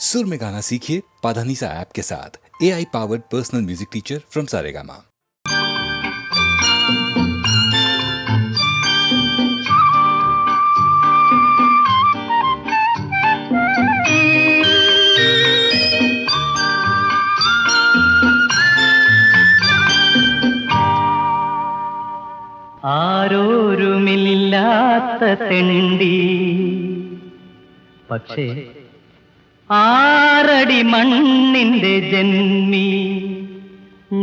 सुर में गाना सीखिए पाधानीसा ऐप के साथ। AI powered personal music teacher from Saregama. ആരോരുമില്ലാത്ത തെണ്ടി പക്ഷേ ആറടി മണ്ണിന്റെ ജന്മി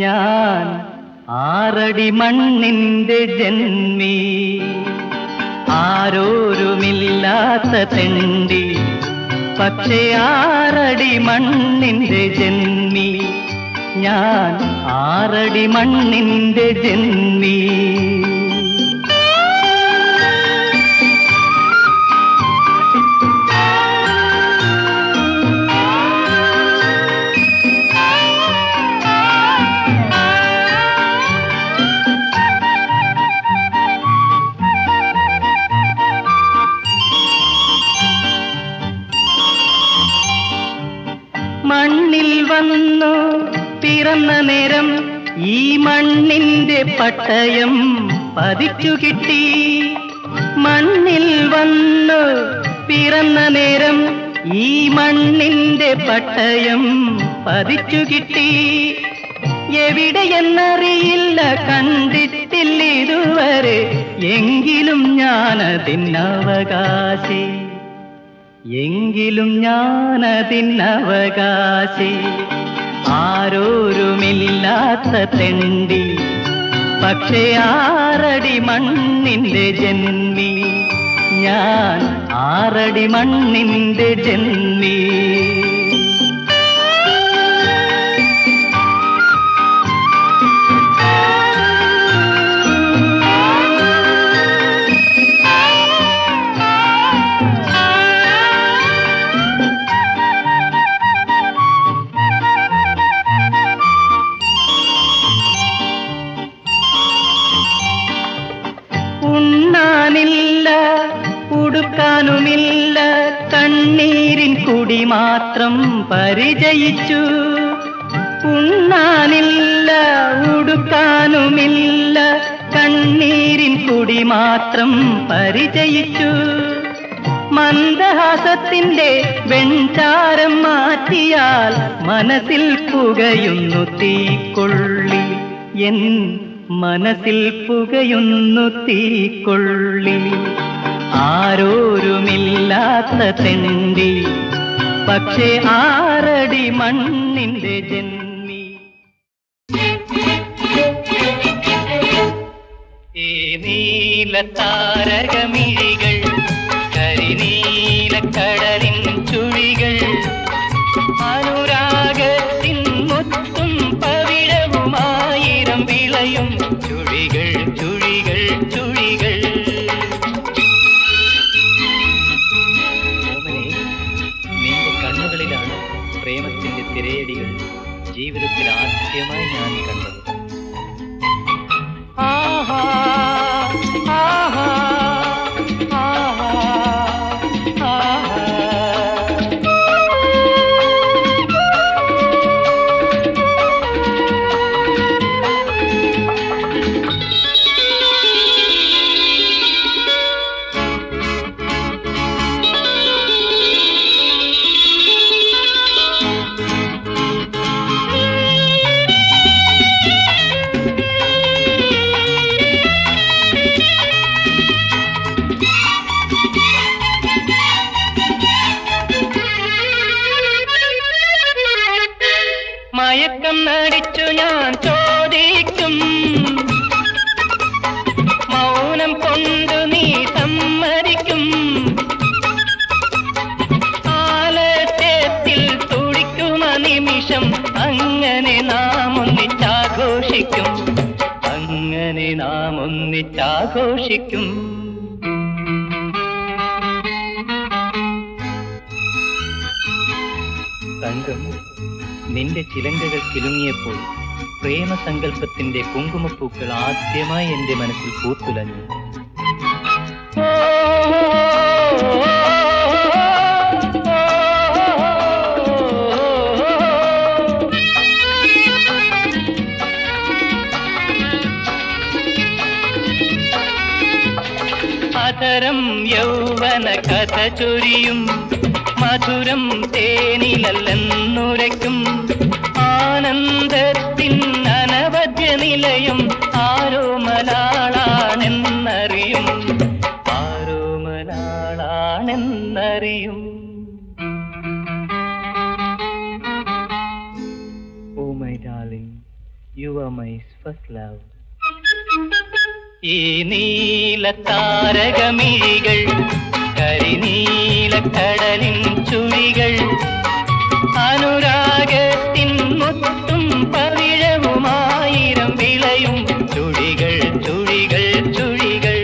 ഞാൻ, ആറടി മണ്ണിന്റെ ജന്മി. ആരോരുമില്ലാത്ത തെണ്ടി പക്ഷേ ആറടി മണ്ണിന്റെ ജന്മി ഞാൻ, ആറടി മണ്ണിന്റെ ജന്മി. മണ്ണിൽ വന്നു പിറന്ന നേരം ഈ മണ്ണിന്റെ പട്ടയം പതിച്ചു കിട്ടി. മണ്ണിൽ വന്നു പിറന്ന നേരം ഈ മണ്ണിന്റെ പട്ടയം പതിച്ചു കിട്ടി. എവിടെയെന്നറിയില്ല, കണ്ടിട്ടില്ല ഇതുവരെ, എങ്കിലും ഞാനതിനവകാശി, എങ്കിലും ഞാനതിനവകാശി. ആരോരുമില്ലാത്ത തെണ്ടി പക്ഷേ ആറടി മണ്ണിന്റെ ജന്മി ഞാൻ, ആറടി മണ്ണിന്റെ ജന്മി. ഉണ്ണാനില്ല, ഉടുക്കാനുമില്ല, കണ്ണീരിൻ കുടി മാത്രം പരിചയിച്ചു. ഉണ്ണാനില്ല, ഉടുക്കാനുമില്ല, കണ്ണീരിൻ കുടി മാത്രം പരിചയിച്ചു. മന്ദഹാസത്തിന്റെ വെൺചാരം മാറ്റിയാൽ മനസ്സിൽ പുകയുന്നു തീക്കൊള്ളി, എൻ മനസ്സിൽ പുകയുന്നു തീക്കൊള്ളി. ആരോരുമില്ലാത്ത തെണ്ടി പക്ഷേ ആറടി മണ്ണിന്റെ ജന്മി. ഈ നീല താരകമിഴികൾ, കരിനീല കടലിൻ ചുഴികൾ, അനുരാഗത്തിൻ മുത്തും പവിഴവുമായിരം വിളയും ചുഴികൾ, ചുഴികൾ, ചുഴികൾ. ഓമനെ, നിന്റെ കണ്ണുകളിലാണ് പ്രേമത്തിന്റെ തിരയടികൾ ജീവിതത്തിൽ ആദ്യമായി ഞാൻ കണ്ടത്. ആഹാ ആഹാ ആഹാ ആഹാ. മയക്കം നടിച്ചു ഞാൻ ചോദിക്കും, മൗനം കൊണ്ടു നീ സമ്മതിക്കും. ആലസ്യത്തിൽ തുടിക്കുമ നിമിഷം അങ്ങനെ നാം ഒന്നിച്ചാഘോഷിക്കും, അങ്ങനെ നാം ഒന്നിച്ചാഘോഷിക്കും. തങ്കം, നിന്റെ ചിലങ്കകൾ കിലുങ്ങിയപ്പോൾ പ്രേമസങ്കല്പത്തിന്റെ കുങ്കുമപ്പൂക്കൾ ആദ്യമായി എന്റെ മനസ്സിൽ പൂത്തുലഞ്ഞു. സുന്ദരം യൗവന കഥ ചൊരിയും മധുരം തേനിലല്ലെന്നുരയ്ക്കും ആനന്ദത്തിൻ അനവധ്യ നിലയം ആരോമലാളാണെന്നറിയും ആരോമലാളാണെന്നറിയും. Oh my darling, you are my first love. ഈ നീല താരകമിഴികൾ കരിനീല കടലിൻ ചുഴികൾ അനുരാഗത്തിൻ മുത്തും പവിഴവുമായിരം വിളയും ചുഴികൾ ചുഴികൾ ചുഴികൾ.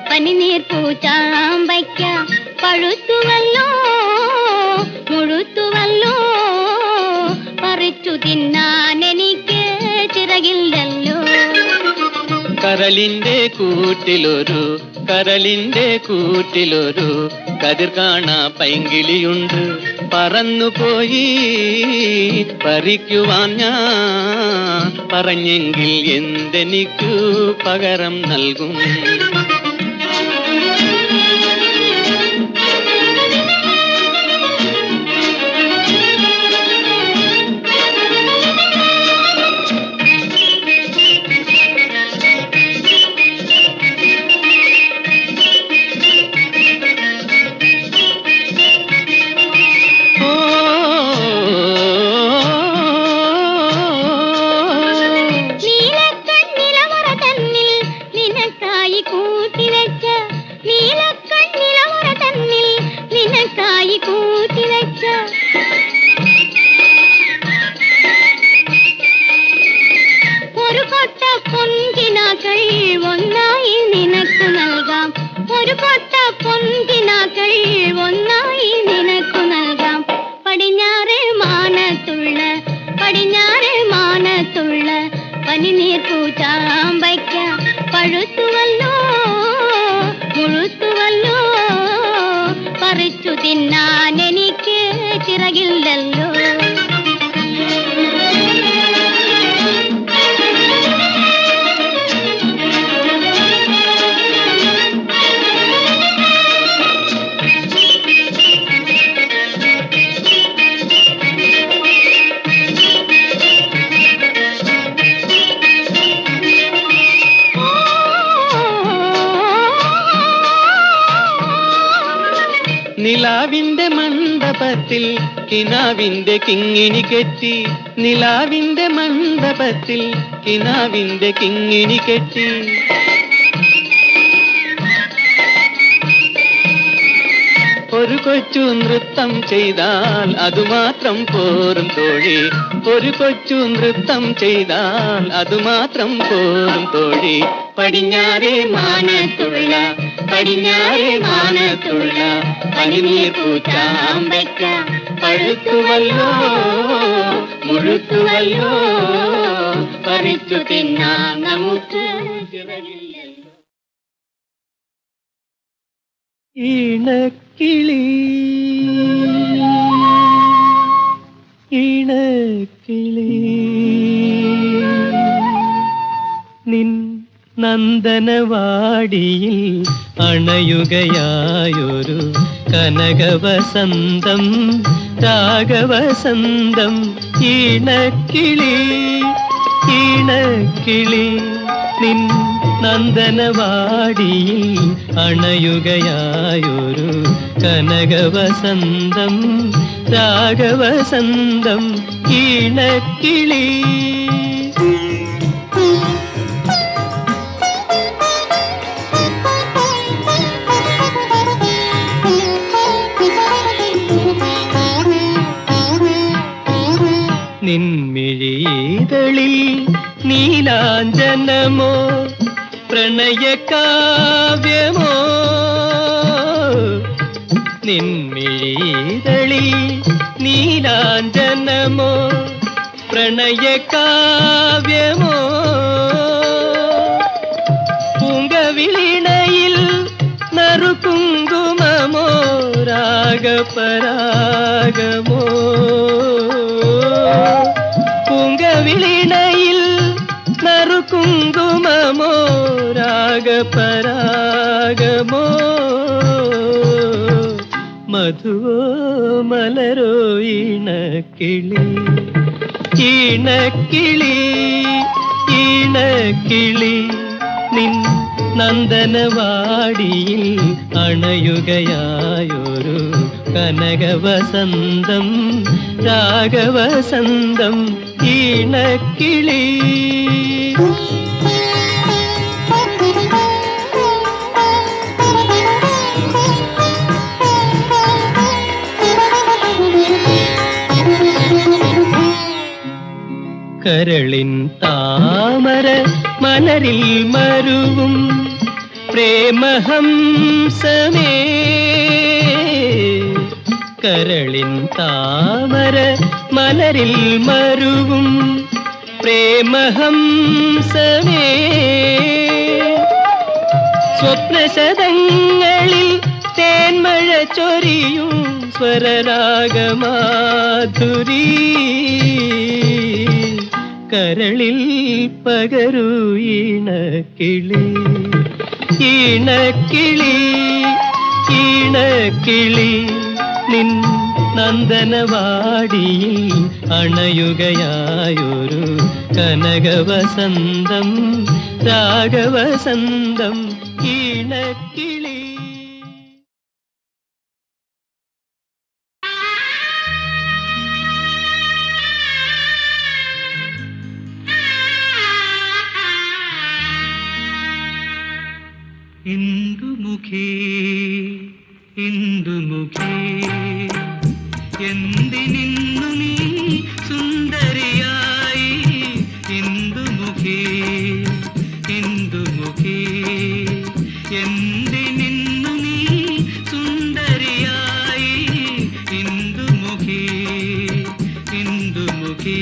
പനിനീർ പൂച്ചാമ്പയ്ക്ക പഴുത്തുവല്ലോ മുഴുത്തുവല്ലോ പറിച്ചു തിന്നാൻ എനിക്ക് ചിറകില്ലല്ലോ. കരളിന്റെ കൂട്ടിലൊരു കതിർ കാണാ പൈങ്കിളിയുണ്ട് പറന്നുപോയി പറിക്കുവാൻ ഞാൻ പറഞ്ഞെങ്കിൽ എന്തെനിക്കു പകരം നൽകും. ഒരു കൊട്ട പൊൻകിനാക്കൾ ഒന്നായി നിനക്കു നൽകാം. ഒരു കൊട്ട പൊൻകിനാക്കൾ ഒന്നായി നിനക്കു നൽകാം. പടിഞ്ഞാറ് മാനത്തുള്ള പനിനീർ പൂച്ചാമ്പയ്ക്ക പഴുത്തുവല്ലോ മുഴുത്തുവല്ലോ പറിച്ചു തിന്നാൻ എനിക്ക് ചിറകില്ലല്ലോ. നിലാവിന്റെ മണ്ഡപത്തിൽ കിനാവിന്റെ കിങ്ങിണി കെട്ടി നിലാവിന്റെ മണ്ഡപത്തിൽ കിനാവിന്റെ കിങ്ങിണി കെട്ടി ഒരു കൊച്ചു നൃത്തം ചെയ്താൽ അതുമാത്രം പോരും തോഴി. ഒരു കൊച്ചു നൃത്തം ചെയ്താൽ അതുമാത്രം പോരും തോഴി. പടിഞ്ഞാറേ മാനത്തുള്ള പനിനീർ പൂച്ചാമ്പയ്ക്ക പഴുത്തുവല്ലോ മുഴുത്തുവല്ലോ പറിച്ചു തിന്നാൻ നമുക്ക് ചിറകില്ലല്ലോ. ഇണക്കിളി നിൻ നന്ദനവാടിയിൽ അണയുകയായൊരു കനകവസന്തം രാഗവസന്തം. ഇണക്കിളി നിൻ നന്ദനവാടിയിൽ അണയുകയായൊരു കനകവസന്തം രാഗവസന്തം. ഇണക്കിളി നിൻമിഴിതളിൽ നീലാഞ്ജനമോ പ്രണയകാവ്യമോ നിൻമിഴിതളിൽ നീലാഞ്ജനമോ പ്രണയകാവ്യമോ പൂങ്കവിളിണയിൽ നറുകുങ്കുമമോ രാഗപരാഗമോ പൂങ്കവിളിണയിൽ നറുകുങ്കുമമോ രാഗപരാഗമോ മധുവോ മലരോ ഇണക്കിളി ഇണക്കിളി ഇണക്കിളി നിൻ നന്ദനവാടിയിൽ അണയുകയായൊരു കനകവസന്തം രാഗവസന്തം ഇണക്കിളി കരളിൻ താമര മലരിൽ മരുവും പ്രേമഹംസമേ കരളിൻ താമര മലരിൽ മരുവും പ്രേമഹംസമേ സ്വപ്നശതങ്ങളിൽ തേന്മഴ ചൊരിയും സ്വരരാഗമാധുരീ കരളിൽ പകരൂ ഇണക്കിളി ഇണക്കിളി ഇണക്കിളി നിൻ നന്ദനവാടിയിൽ അണയുകയായൊരു കനകവസന്തം രാഗവസന്തം ഇണക്കിളി. ഇന്ദുമുഖി ഇന്ദുമുഖി എന്തിനിന്നു നീ സുന്ദരിയായി ഇന്ദുമുഖി ഇന്ദുമുഖി എന്തിനിന്നു നീ സുന്ദരിയായി ഇന്ദുമുഖി ഇന്ദുമുഖി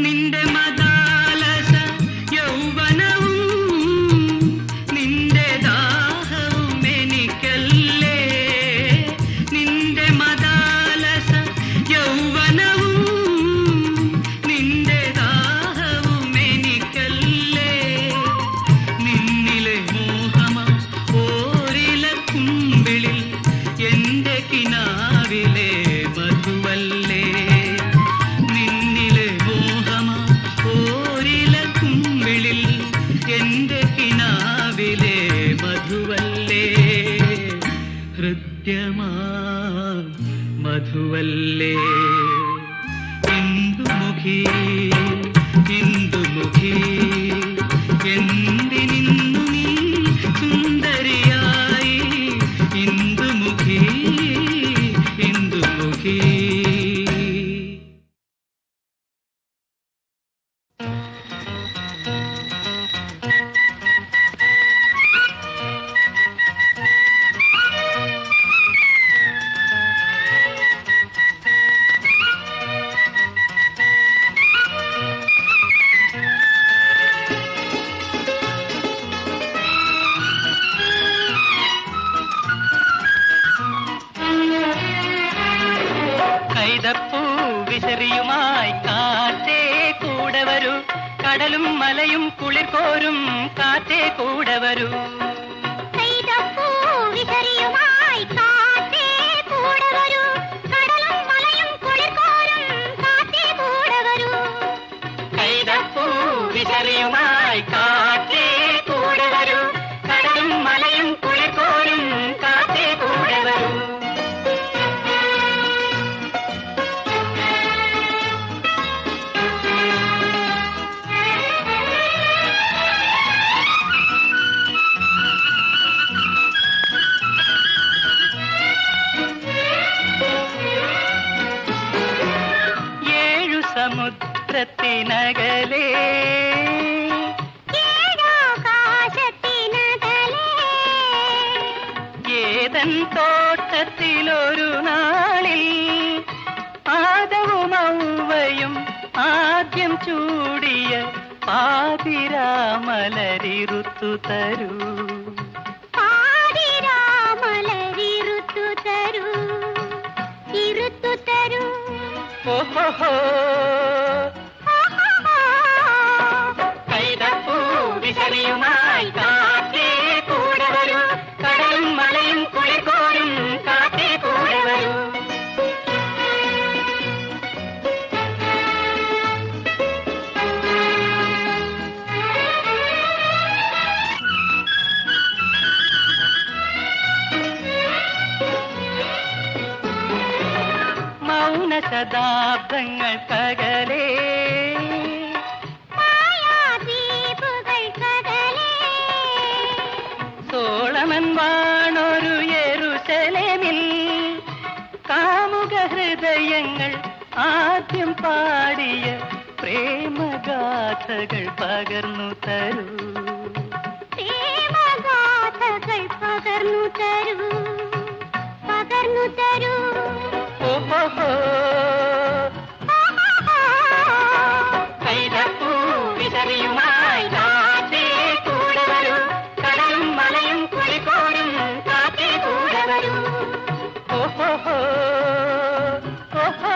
നിന്റെ മദാലസ യൗവനവും വിശറിയുമായി കാറ്റേ കൂടെ വരൂ, കടലും മലയും കുളിർ കോരും കാറ്റേ കൂടെ വരൂ. പെയ്തപ്പൂ വിശറിയുമായി കാറ്റേ കൂടെ വരൂ, കടലും മലയും കുളിർ കോരും കാറ്റേ കൂടെ വരൂ. പെയ്തപ്പൂ വിശറിയുമായി കാറ്റേ കൂടെ വരൂ, കടലും മലയും കുളിർ കോരും കാറ്റേ കൂടെ വരൂ. സമുദ്രത്തിനകലേ ഏതൻ തോട്ടത്തിലൊരു നാളിൽ ആദവും ഔവയും ആദ്യം ചൂടിയ പാതിരാമലരിറുത്തു തരൂ, പാതിരാമലരിറുത്തു തരൂ, ഇരുത്തു തരൂ. ഓഹോ കൈതപ്പൂ വിശറിയുമായി കാറ്റേ കൂടെ വരൂ, കടലും മലയും കുളിർ കോരും കാറ്റേ കൂടെ വരൂ. മൗന ശതാബ്ദങ്ങൾക്കകലേ സോളമൻ വാണൊരു യെരൂശലേമിൽ കാമുക ഹൃദയങ്ങൾ ആദ്യം പാടിയ പ്രേമഗാഥകൾ പകർന്നു തരൂ, പ്രേമഗാഥകൾ പകർന്നു തരൂ, പകർന്നു തരൂ. ഓഹോ കൈതപ്പൂ വിശറിയുമായി കാറ്റേ കൂടെ വരൂ, കടലും മലയും കുളിക്കോരും കാറ്റേ കൂടെ വരൂ. ഓഹോ ഓഹോ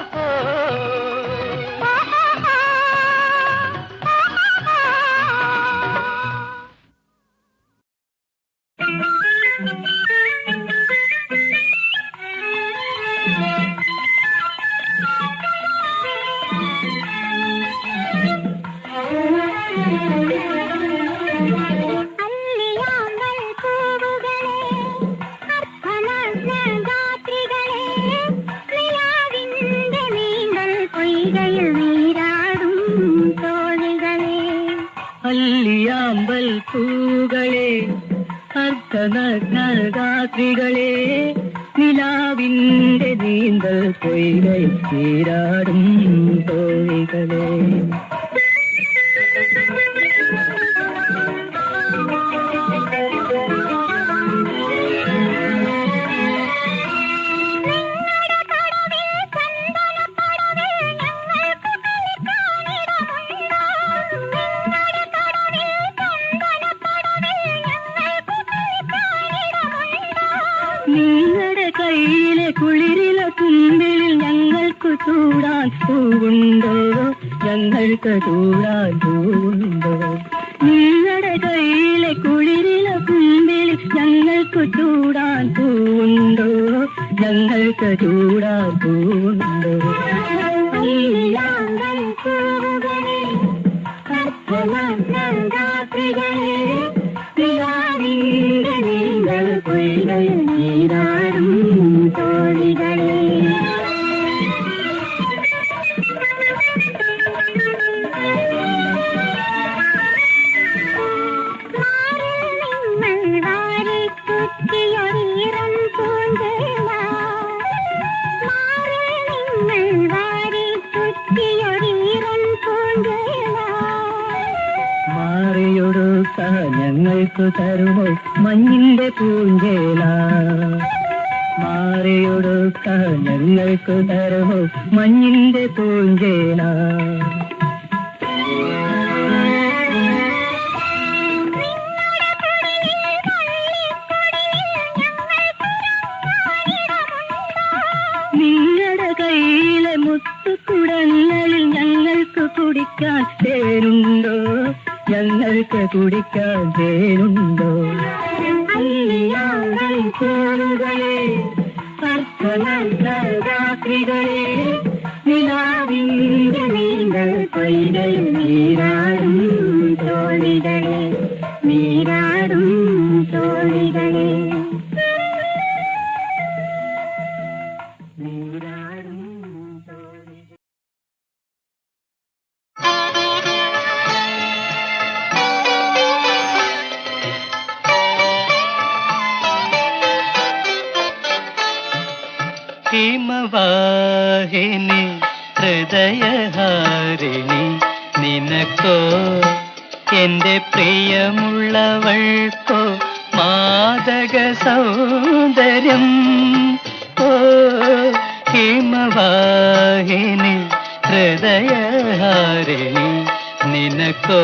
അല്ലിയാമ്പൽ പൂകളെ അർദ്ധനഗ്നരാത്രികളെ നിലാവിന്റെ നീന്തൽ പൊയ്കയിൽ നീരാടും തോഴികളെ. നിങ്ങളുടെ കയ്യിലെ കുളിരില തുമ്പിൽ ഞങ്ങൾക്ക് ചൂടാൻ പൂവുണ്ടോ, ഞങ്ങൾക്ക് ചൂടാൻ പൂവുണ്ടോ. നിങ്ങളുടെ കയ്യിലെ കുളിരില തുമ്പിൽ ഞങ്ങൾക്ക് ചൂടാൻ പൂവുണ്ടോ, ഞങ്ങൾക്ക് ചൂടാൻ പൂവുണ്ടോ. നീരാടും തോഴികളെ. മാറിയൊടുക്ക ഞങ്ങൾക്ക് തരുമോ മഞ്ഞിന്റെ പൂഞ്ചേല, മാറിയൊടുക്ക ഞങ്ങൾക്ക് തരുമോ മഞ്ഞിന്റെ പൂഞ്ചേല. നിങ്ങളുടെ കയ്യിലെ മുത്തുക്കുട കുടിക്കാൻ തേനുണ്ടോ, ഞങ്ങൾക്ക് കുടിക്കാൻ തേനുണ്ടോ? പൂവുകളെ രാത്രികളെ നിലാവിന്റെ നീന്തൽ പൈതൽ നീരാടും തോണികളെ, നീരാടും തോണികളെ, നീരാടും തോണികളെ. ഹിമവാഹിനി ഹൃദയഹാരിണി നിനക്കോ എന്റെ പ്രിയമുള്ളവൾക്കോ മാദക സൗന്ദര്യം. ഓ ഹിമവാഹിനി ഹൃദയഹാരിണി നിനക്കോ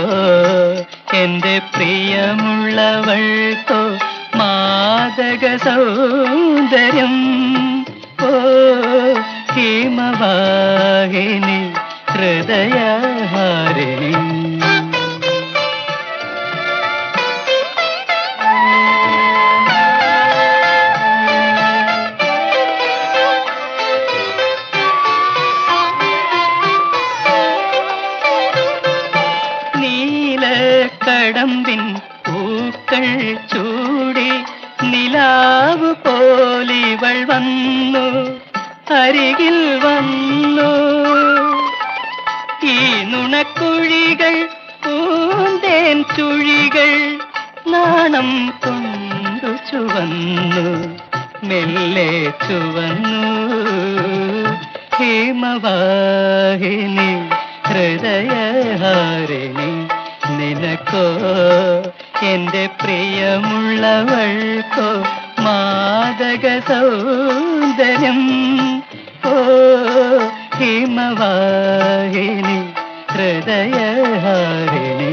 എന്റെ പ്രിയമുള്ളവൾക്കോ മാദക സൗന്ദര്യം. ഓ ഹിമവാഹിനി ഹൃദയഹാരിണി. നീലക്കടമ്പിൻ പൂക്കൾ ചൂടി നിലാവ് പോലിവൾ വന്നു, അരികിൽ വന്നു. ഈ നുണക്കുഴികൾ പൂന്തേൻ ചുഴികൾ നാണം കൊണ്ടു ചുവന്നു, മെല്ലെ ചുവന്നു. ഹിമവാഹിനി ഹൃദയഹാരിണി നിനക്കോ എന്റെ പ്രിയമുള്ളവൾക്കോ മാദക സൗന്ദര്യം. ഓ ഹിമവാഹിനി ഹൃദയഹാരിണി.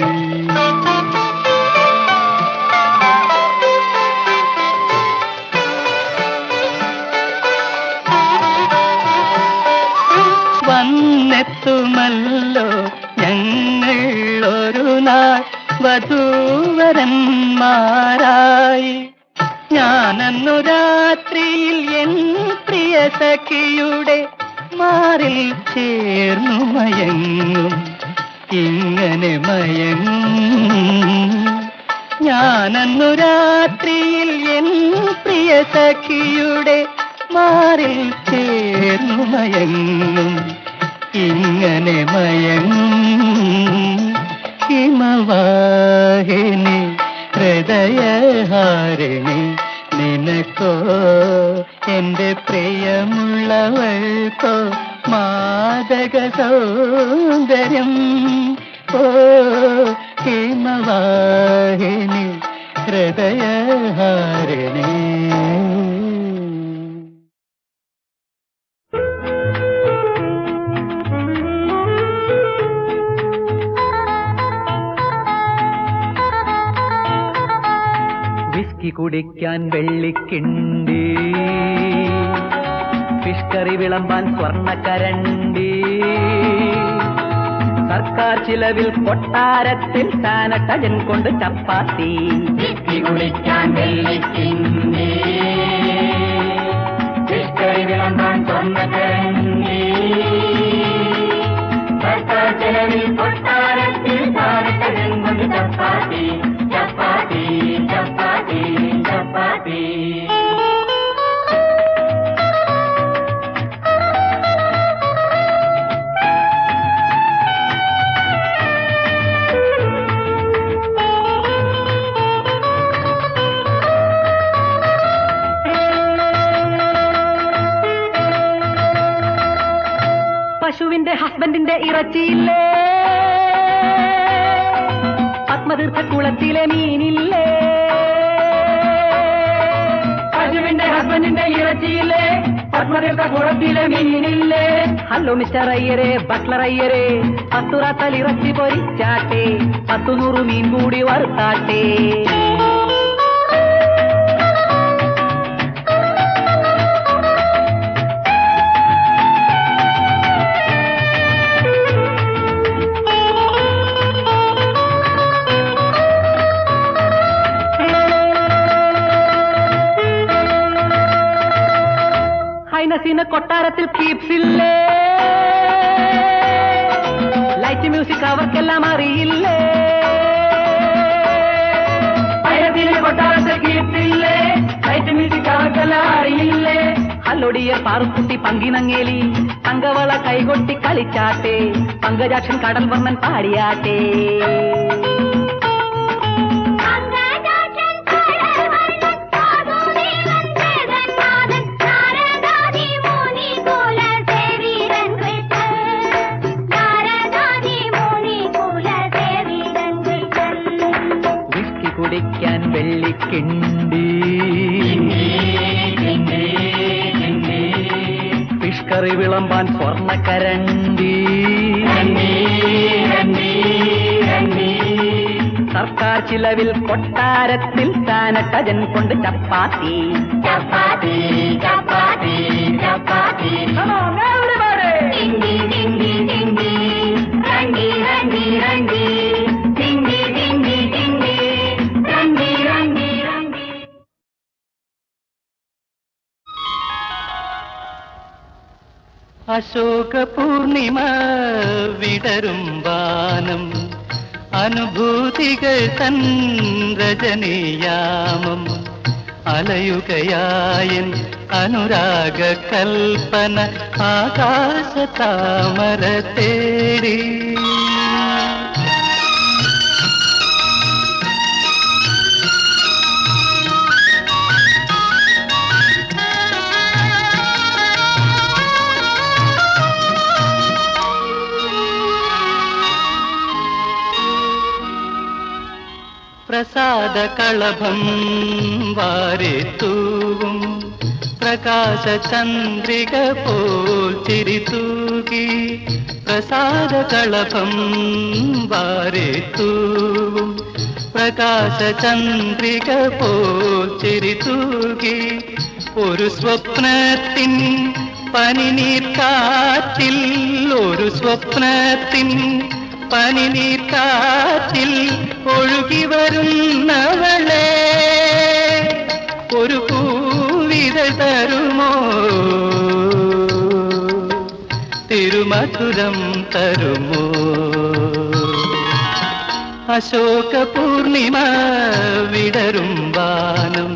വന്നെത്തുമല്ലോ ഞങ്ങൾ ഒരു നാൾ വധൂവരന്മാരായി. ഞാനന്നു രാത്രിയിൽ എൻ പ്രിയ സഖിയുടെ മാറിൽ ചേർന്നു മയങ്ങും, ഇങ്ങനെ മയങ്ങും. ഞാനന്നു രാത്രിയിൽ എൻ പ്രിയ സഖിയുടെ മാറിൽ ചേർന്നു മയങ്ങും, ഇങ്ങനെ മയങ്ങും. ഹിമവാഹിനി ഹൃദയഹാരിണി നിനക്കോ എന്റെ പ്രിയമുള്ളവൾക്കോ മാദക സൗന്ദര്യം. ഓ ഹിമവാഹിനി ഹൃദയഹാരിണി. വിസ്കി കുടിക്കാൻ വെള്ളിക്കിണ്ടി, ഫിഷ് കറി വിളമ്പാൻ സ്വർണ്ണക്കരണ്ടി, സർക്കാർ ചിലവിൽ കൊട്ടാരത്തിൽ സാനട്ടജൻ കൊണ്ട് ചപ്പാത്തി. വിസ്കി കുടിക്കാൻ വെള്ളിക്കിണ്ടി, ഫിഷ് കറി വിളമ്പാൻ സ്വർണ്ണക്കരണ്ടി, സർക്കാർ ചിലവിൽ കൊട്ടാരത്തിൽ സാനട്ടജൻ കൊണ്ട് ചപ്പാത്തി. ചപ്പാത്തി ചപ്പാത്തി ചപ്പാത്തി. പശുവിന്റെ ഹസ്ബൻഡിന്റെ ഇറച്ചിയില്ലേ, പത്മതീർത്ഥക്കുളത്തിലെ മീനില്ലേ. പശുവിന്റെ ഹസ്ബൻഡിന്റെ ഇറച്ചിയില്ലേ, പത്മതീർത്ഥക്കുളത്തിലെ മീനില്ലേ. ഹലോ മിസ്റ്റർ അയ്യരെ, ബട്ട്ലർ അയ്യരെ, 10 റാത്തൽ ഇറച്ചി പൊരിച്ചാട്ടെ, 10 മീൻ കൂടി വറുത്താട്ടെ. കൊട്ടാരത്തിൽ കീപ്സില്ലേ, ലൈറ്റ് മ്യൂസിക് അവർക്കെല്ലാം അറിയില്ലേ. പൈരത്തിലെ കൊട്ടാരത്തിൽ കീപ്സില്ലേ, ലൈറ്റ് മ്യൂസിക് അവർക്കെല്ലാം അറിയില്ലേ. ഹലോ ഡിയർ പാറുക്കുട്ടി പങ്കിനങ്ങേലി, തങ്കവള കൈകൊട്ടി കളിച്ചാട്ടെ, പങ്കജാക്ഷൻ കടൽ വർണ്ണൻ പാടിയാട്ടെ. കുടിക്കാൻ വെള്ളിക്കിണ്ടി, ഫിഷ് കറി വിളമ്പാൻ സ്വർണ്ണക്കരണ്ടി, സർക്കാർ ചിലവിൽ കൊട്ടാരത്തിൽ സാനട്ടജൻ കൊണ്ട് ചപ്പാത്തി ചപ്പാത്തി ചപ്പാത്തി ചപ്പാത്തി. അശോക പൂർണിമ വിടരും വാനം, അനുഭൂതികൾ തൻ രജനീയാമം, അലയുകയായൻ അനുരാഗ കൽപ്പന ആകാശ താമര തേടി. പ്രസാദ കളഭം വാരിത്തൂവും പ്രകാശ ചന്ദ്രിക പോൽ ചിരിതൂകി, പ്രസാദ കളഭം വാരിത്തൂവും പ്രകാശ ചന്ദ്രിക പോൽ ചിരിതൂകി. ഒരു സ്വപ്നത്തിൻ പനിനീർ കാറ്റിൽ, ഒരു സ്വപ്നത്തിൻ പനിനീർ കാറ്റിൽ ഒഴുകി വരുന്നവളെ, ഒരു പൂവിതൾ തരുമോ, തിരുമധുരം തരുമോ. അശോക പൂർണിമ വിടരും വാനം,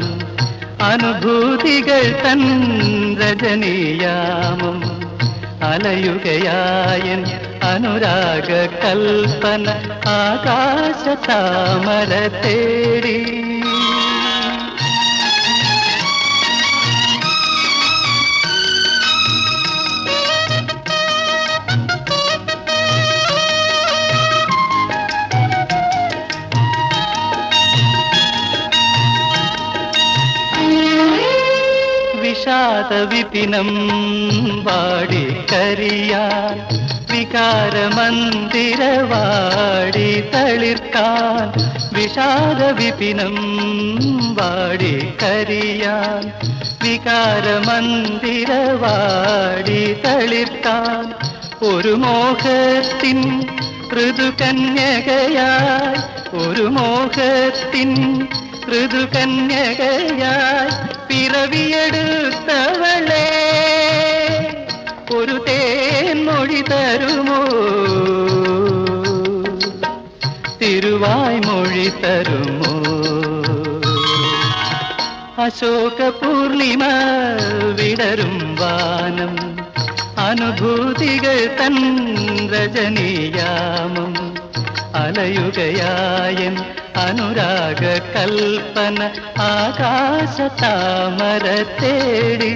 അനുഭൂതികൾ തൻ രജനീയാമം, അലയുകയായൻ അനുരാഗ കൽപ്പന ആകാശ താമര തേടി. വിഷാദ വിപിനം വാടിക്കരിയാൻ, വികാരമന്ദിരവാടി തളിർക്കാൻ, വിഷാദ വിപിനം വാടിക്കരിയാൻ, വികാരമന്ദിരവാടി തളിർക്കാൻ. ഒരു മോഹത്തിൻ ഋതുകന്യകയായി, ഒരു മോഹത്തിൻ ഋതുകന്യകയായി പിറവിയെടുത്തവളെ, ഒരു തേൻമൊഴി തരുമോ, തിരുവായ്മൊഴി തരുമോ. അശോക പൂർണിമ വിടരും വാനം, അനുഭൂതികൾ തൻ രജനീയാമം, അലയുകയായൻ അനുരാഗ കൽപ്പന ആകാശ താമര തേടി.